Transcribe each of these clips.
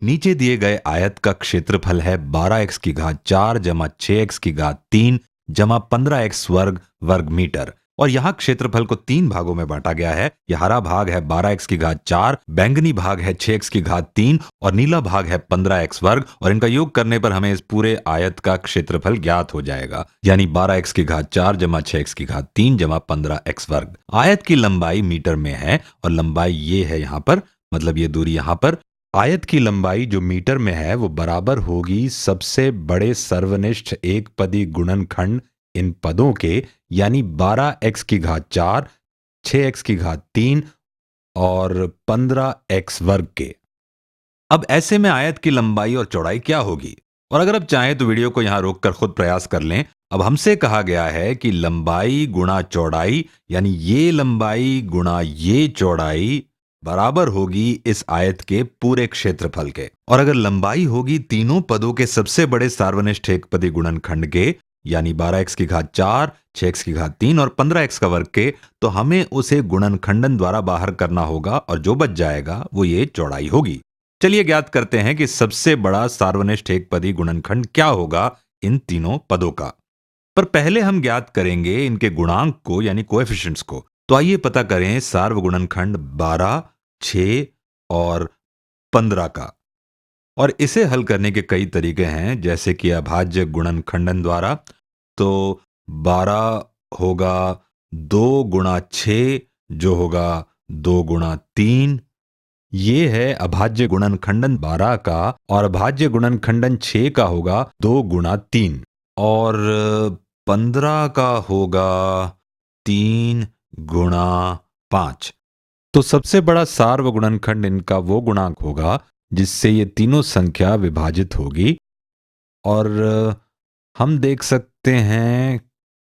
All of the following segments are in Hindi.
नीचे दिए गए आयत का क्षेत्रफल है 12x की घात 4 जमा 6x की घात 3 जमा 15x वर्ग वर्ग मीटर। और यहाँ क्षेत्रफल को 3 भागों में बांटा गया है। यह हरा भाग है 12x की घात 4, बैंगनी भाग है 6x की घात 3 और नीला भाग है 15x वर्ग। और इनका योग करने पर हमें इस पूरे आयत का क्षेत्रफल ज्ञात हो जाएगा, यानी 12x की घात 4 जमा 6x की घात 3 जमा 15x वर्ग। आयत की लंबाई मीटर में है और लंबाई ये है यहाँ पर, मतलब ये दूरी यहाँ पर। आयत की लंबाई जो मीटर में है वो बराबर होगी सबसे बड़े सर्वनिष्ठ एक पदी गुणनखंड इन पदों के, यानी 12x की घात 4, 6x की घात 3 और 15x वर्ग के। अब ऐसे में आयत की लंबाई और चौड़ाई क्या होगी? और अगर आप चाहें तो वीडियो को यहां रोककर खुद प्रयास कर लें। अब हमसे कहा गया है कि लंबाई गुणा चौड़ाई, यानी ये लंबाई गुणा ये चौड़ाई बराबर होगी इस आयत के पूरे क्षेत्रफल के। और अगर लंबाई होगी तीनों पदों के सबसे बड़े सार्वनिष्ठ एकपदी गुणनखंड के, यानी 12x की घात 4, 6x की घात 3 और 15x का वर्ग के, तो हमें उसे गुणनखंडन द्वारा बाहर करना होगा और जो बच जाएगा वो ये चौड़ाई होगी। चलिए ज्ञात करते हैं कि सबसे बड़ा सार्वनिष्ठ एकपदी गुणनखंड क्या होगा इन तीनों पदों का। पर पहले हम ज्ञात करेंगे इनके गुणांक को, यानी कोएफिशिएंट्स को। तो आइए पता करें सार्वगुणनखंड 12, 6 और 15 का। और इसे हल करने के कई तरीके हैं, जैसे कि अभाज्य गुणनखंडन द्वारा। तो 12 होगा 2 गुणा 6, जो होगा 2 गुणा 3। ये है अभाज्य गुणनखंडन 12 का। और अभाज्य गुणनखंडन 6 का होगा 2 गुणा 3। और 15 का होगा 3 गुणा 5। तो सबसे बड़ा सार्वगुणनखंड इनका वो गुणांक होगा जिससे ये तीनों संख्या विभाजित होगी। और हम देख सकते हैं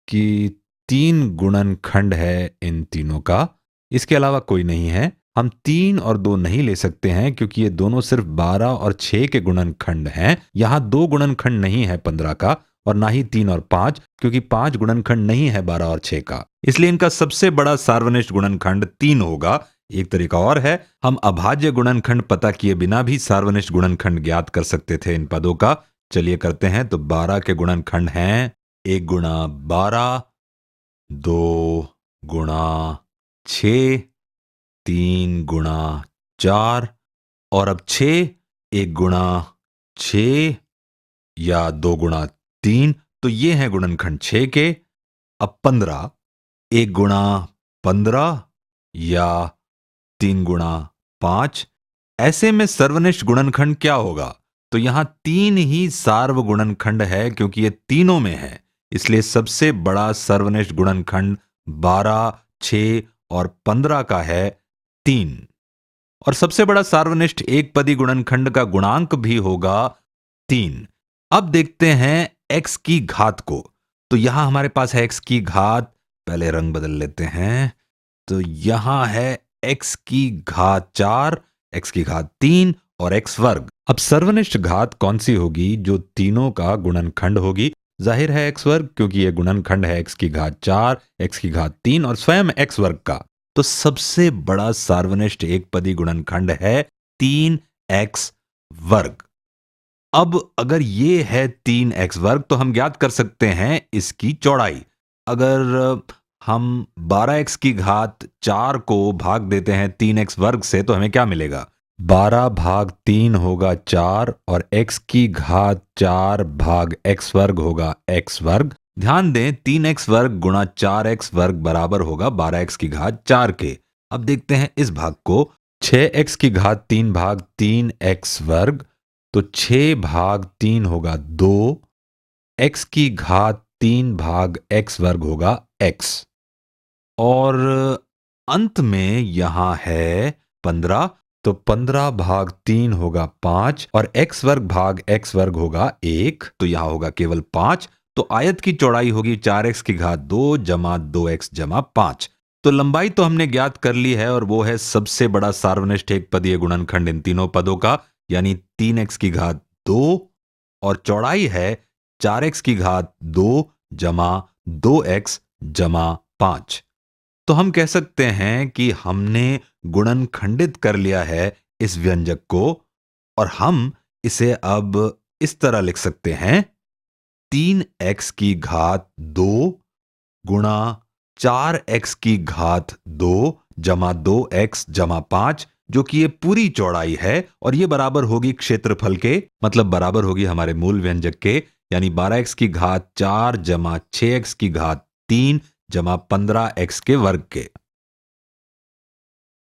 कि 3 गुणनखंड है इन तीनों का, इसके अलावा कोई नहीं है। हम 3 और 2 नहीं ले सकते हैं क्योंकि ये दोनों सिर्फ 12 और 6 के गुणनखंड हैं। यहाँ 2 गुणनखंड नहीं है 15 का, और ना ही 3 और 5, क्योंकि 5 गुणनखंड नहीं है 12 और 6 का। इसलिए इनका सबसे बड़ा सार्वनिष्ठ गुणनखंड 3 होगा। एक तरीका और है, हम अभाज्य गुणनखंड पता किए बिना भी सार्वनिष्ठ गुणनखंड ज्ञात कर सकते थे इन पदों का। चलिए करते हैं। तो 12 के गुणनखंड हैं 1 गुणा 12, 2 गुणा 6, 3 गुणा 4 और अब 6, 1 गुणा 6 या 2 गुणा 3। तो ये है गुणनखंड 6 के। अब 15, 1 गुणा 15 या 3 गुणा 5। ऐसे में सर्वनिष्ठ गुणनखंड क्या होगा? तो यहां 3 ही सार्वगुणनखंड है क्योंकि ये तीनों में है। इसलिए सबसे बड़ा सर्वनिष्ठ गुणनखंड 12, 6 और 15 का है 3। और सबसे बड़ा सार्वनिष्ठ एकपदी गुणनखंड का गुणांक भी होगा 3। अब देखते हैं x की घात को। तो यहां हमारे पास है x की घात। पहले रंग बदल लेते हैं। तो यहां है x की घात 4, x की घात 3 और x वर्ग। अब सर्वनिष्ठ घात कौन सी होगी जो तीनों का गुणनखंड होगी? जाहिर है x वर्ग, क्योंकि यह गुणनखंड है x की घात 4, x की घात 3 और स्वयं x वर्ग का। तो सबसे बड़ा सार्वनिष्ठ एकपदी गुणनखंड है 3x वर्ग। अब अगर ये है 3x वर्ग तो हम ज्ञात कर सकते हैं इसकी चौड़ाई। अगर हम 12x की घात 4 को भाग देते हैं 3x वर्ग से तो हमें क्या मिलेगा? 12 भाग 3 होगा 4 और x की घात 4 भाग x वर्ग होगा x वर्ग। ध्यान दें 3x वर्ग गुणा 4x वर्ग बराबर होगा 12x की घात 4 के। अब देखते हैं इस भाग को। 6x की घात 3 भाग 3x वर्ग, तो 6 भाग 3 होगा 2। x की घात 3 भाग x वर्ग होगा x। और अंत में यहां है 15। तो 15 भाग 3 होगा 5 और x वर्ग भाग x वर्ग होगा 1। तो यहां होगा केवल 5। तो आयत की चौड़ाई होगी 4x की घात 2 जमा 2x जमा 5। तो लंबाई तो हमने ज्ञात कर ली है और वो है सबसे बड़ा सार्वनिष्ठ एकपदीय गुणनखंड इन तीनों पदों का, यानी 3x की घात 2। और चौड़ाई है 4x की घात 2 जमा 2x जमा 5। तो हम कह सकते हैं कि हमने गुणनखंडित कर लिया है इस व्यंजक को। और हम इसे अब इस तरह लिख सकते हैं, 3x की घात 2 गुणा 4x की घात 2 जमा 2x जमा 5, जो कि ये पूरी चौड़ाई है और ये बराबर होगी क्षेत्रफल के, मतलब बराबर होगी हमारे मूल व्यंजक के, यानी 12x की घात 4 जमा 6x की घात 3 जमा 15x के वर्ग के।